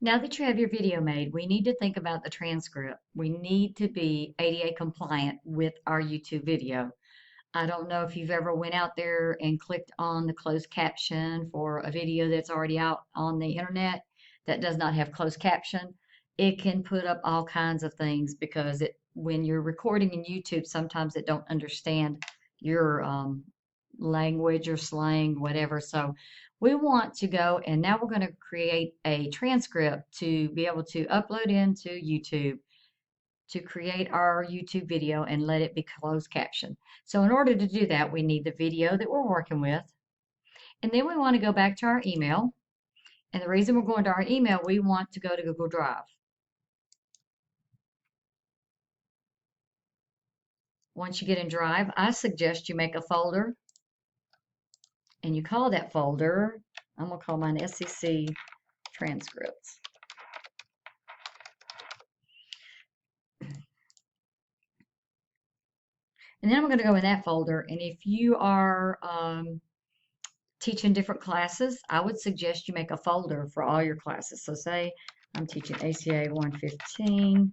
Now that you have your video made, we need to think about the transcript. We need to be ADA compliant with our YouTube video. I don't know if you've ever went out there and clicked on the closed caption for a video that's already out on the internet that does not have closed caption. It can put up all kinds of things because when you're recording in YouTube, sometimes it don't understand your language or slang, whatever. So we want to go and now we're going to create a transcript to be able to upload into YouTube to create our YouTube video and let it be closed caption. So in order to do that, we need the video that we're working with. And then we want to go back to our email. And the reason we're going to our email, we want to go to Google Drive. Once you get in Drive, I suggest you make a folder and you call that folder, I'm going to call mine SEC transcripts. And then I'm going to go in that folder. And if you are teaching different classes, I would suggest you make a folder for all your classes. So say I'm teaching ACA 115.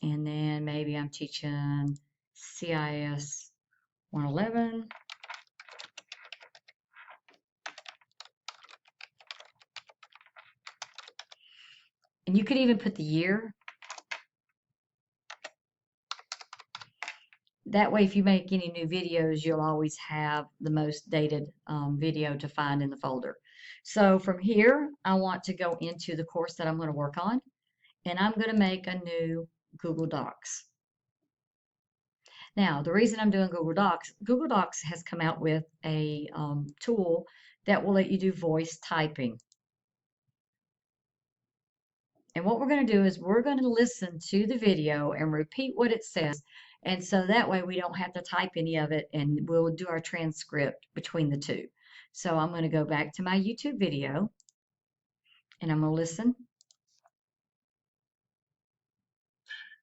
And then maybe I'm teaching CIS 111. And you could even put the year. That way, if you make any new videos, you'll always have the most dated video to find in the folder. So from here, I want to go into the course that I'm going to work on, and I'm going to make a new Google Docs. Now, the reason I'm doing Google Docs has come out with a tool that will let you do voice typing. And what we're going to do is we're going to listen to the video and repeat what it says. And so that way we don't have to type any of it and we'll do our transcript between the two. So I'm going to go back to my YouTube video and I'm going to listen.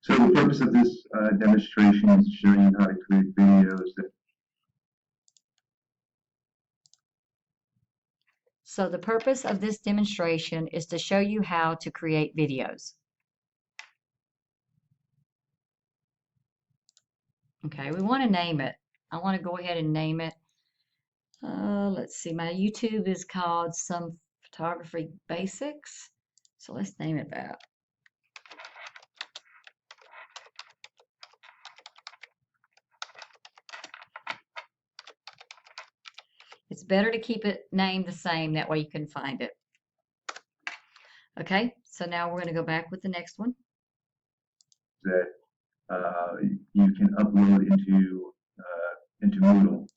So the purpose of this demonstration is to show you how to create videos that So the purpose of this demonstration is to show you how to create videos. Okay, we want to name it. I want to go ahead and name it. Let's see, my YouTube is called Some Photography Basics. So let's name it that. It's better to keep it named the same, that way you can find it. Okay, so now we're going to go back with the next one. that you can upload into Moodle.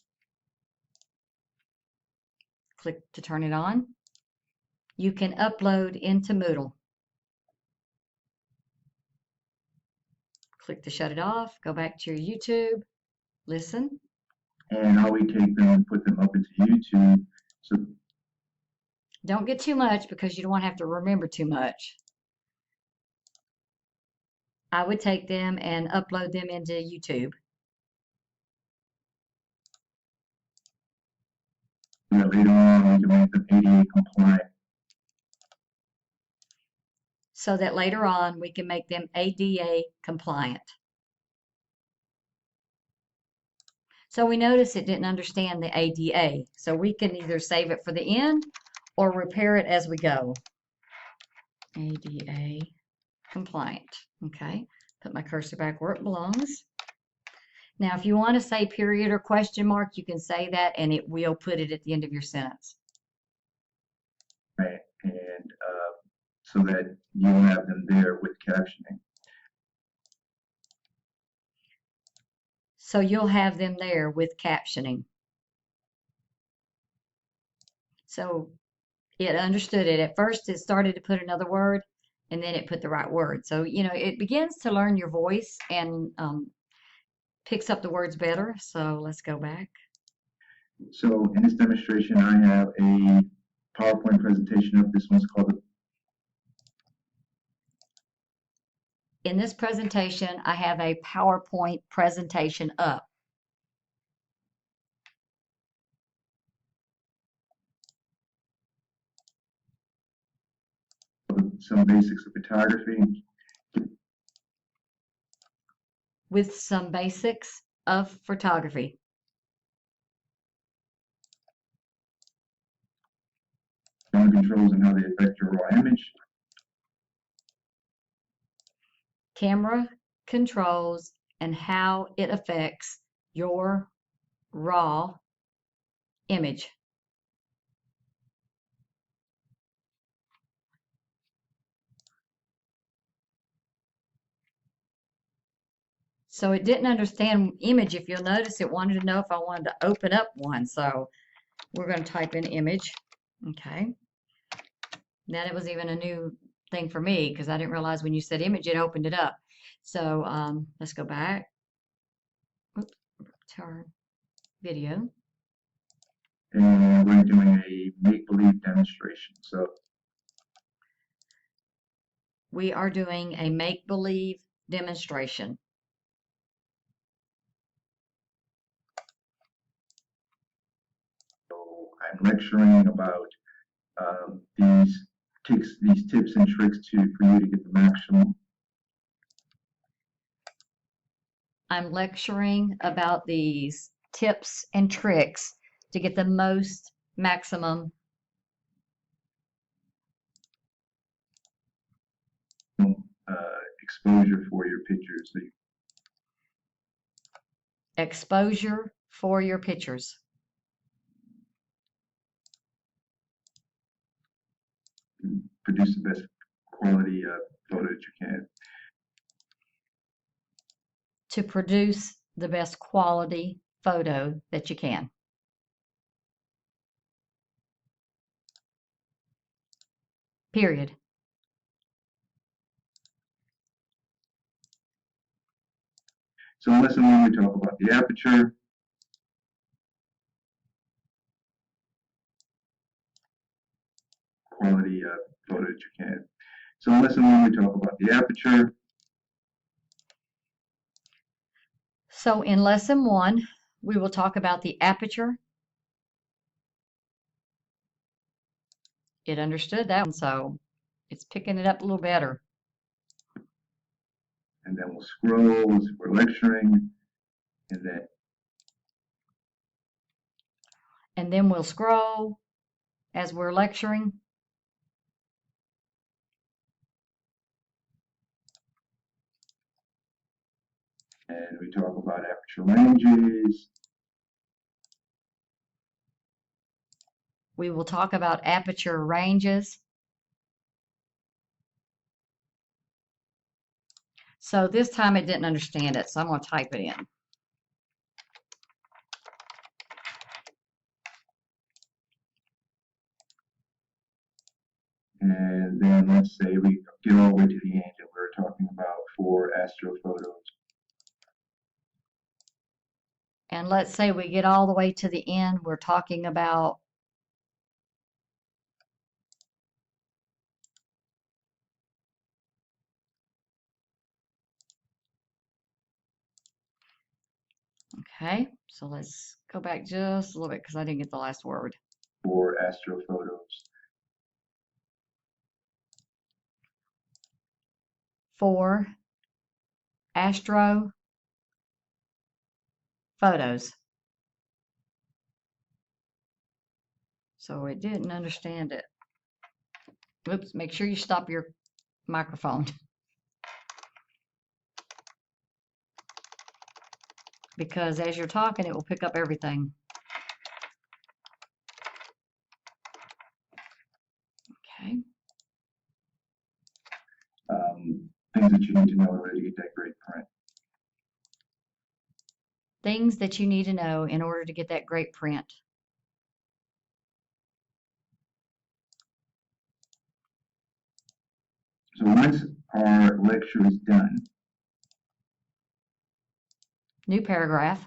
Click to turn it on. You can upload into Moodle. Click to shut it off. Go back to your YouTube. Listen. And how we take them and put them up into YouTube. So don't get too much because you don't want to have to remember too much. I would take them and upload them into YouTube. that later on we can make them ADA compliant. So that later on we can make them ADA compliant. So we notice it didn't understand the ADA. So we can either save it for the end or repair it as we go. ADA compliant. Okay, put my cursor back where it belongs. Now, if you want to say period or question mark, you can say that and it will put it at the end of your sentence. Right, and so that you'll have them there with captioning. So you'll have them there with captioning. So it understood it. At first, it started to put another word, and then it put the right word. So, you know, it begins to learn your voice and picks up the words better. So let's go back. So in this demonstration, I have a PowerPoint presentation up. This one's called In this presentation, I have a PowerPoint presentation up. some basics of photography. With some basics of photography. Camera controls and how they affect your raw image. Camera controls and how it affects your raw image. So it didn't understand image. If you'll notice, it wanted to know if I wanted to open up one. So we're going to type in image. Okay. Now it was even a new thing for me because I didn't realize when you said image, it opened it up. So let's go back. Oops, to our video. And we're doing a make-believe demonstration. So We are doing a make-believe demonstration. I'm lecturing about these tips and tricks for you to get the maximum. I'm lecturing about these tips and tricks to get the most maximum Exposure for your pictures. exposure for your pictures. Produce the best quality photo that you can. To produce the best quality photo that you can. Period. So in lesson 1, we talk about the aperture. Quality photo that you can. So in lesson 1, we talk about the aperture. So in lesson 1, we will talk about the aperture. It understood that one, so it's picking it up a little better. And then we'll scroll as we're lecturing, and then we'll scroll as we're lecturing. And we talk about aperture ranges. We will talk about aperture ranges. So this time it didn't understand it, so I'm going to type it in. And then let's say we get all the way to the end and we're talking about 4 astrophotos. And let's say we get all the way to the end, we're talking about okay, so let's go back just a little bit because I didn't get the last word. 4 astrophotos. 4 astro photos. So it didn't understand it. Oops, make sure you stop your microphone. Because as you're talking, it will pick up everything. Okay. Things that you need to know in order to get that great print. Things that you need to know in order to get that great print. So once our lecture is done, New paragraph.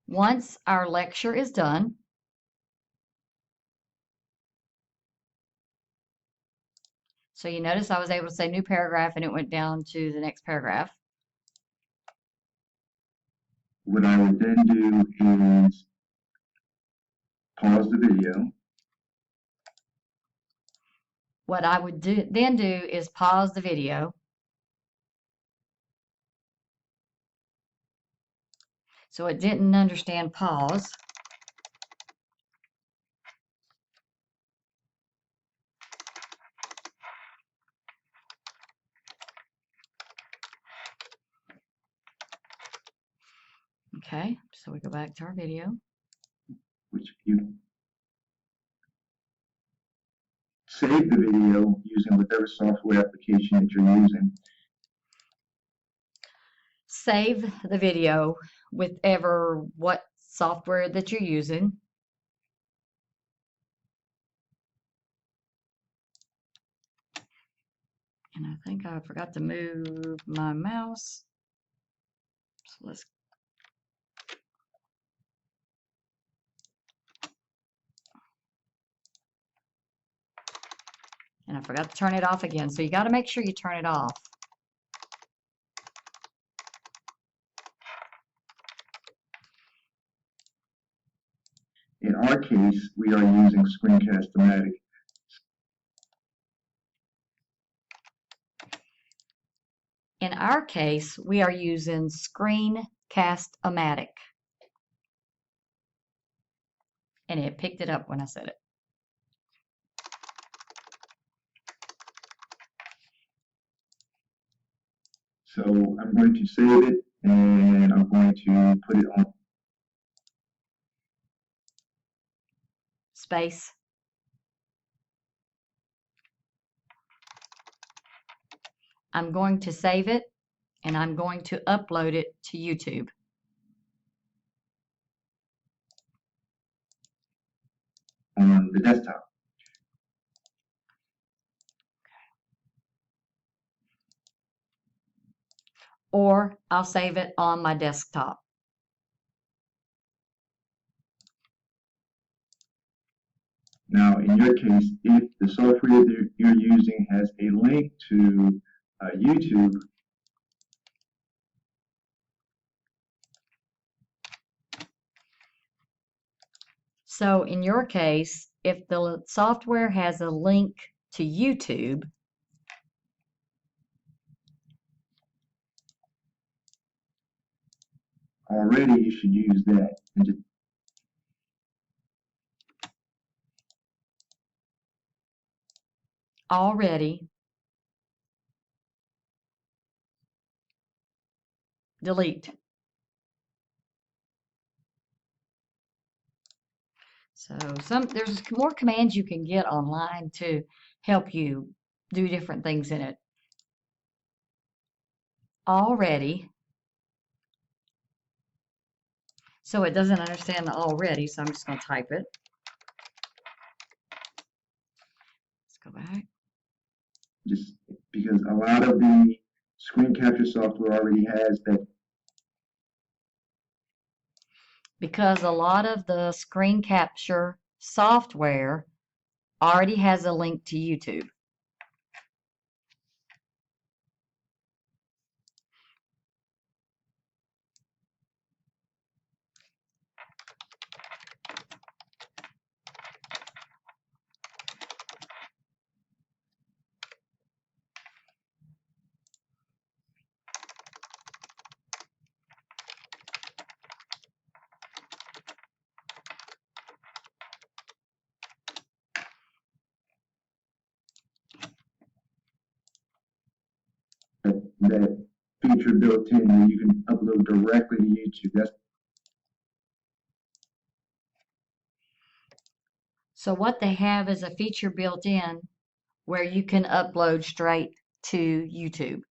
Once our lecture is done, so you notice I was able to say new paragraph and it went down to the next paragraph. what I will then do is pause the video. What I would then do is pause the video. So it didn't understand pause. Okay, so we go back to our video. Which if you save the video using whatever software application that you're using, Save the video with what software that you're using. And I think I forgot to move my mouse. So let's and I forgot to turn it off again. So you got to make sure you turn it off. in our case, we are using Screencast-O-Matic. In our case, we are using Screencast-O-Matic. And it picked it up when I said it. So I'm going to save it and I'm going to put it on. Space. I'm going to save it and I'm going to upload it to YouTube. On the desktop. Or I'll save it on my desktop. Now, in your case, if the software that you're using has a link to YouTube, So in your case, if the software has a link to YouTube, already you should use that. And just already delete. So there's more commands you can get online to help you do different things in it. Already. So it doesn't understand the already, so I'm just going to type it. Let's go back. just because a lot of the screen capture software already has that. Because a lot of the screen capture software already has a link to YouTube. That feature built in where you can upload directly to YouTube. So what they have is a feature built in where you can upload straight to YouTube.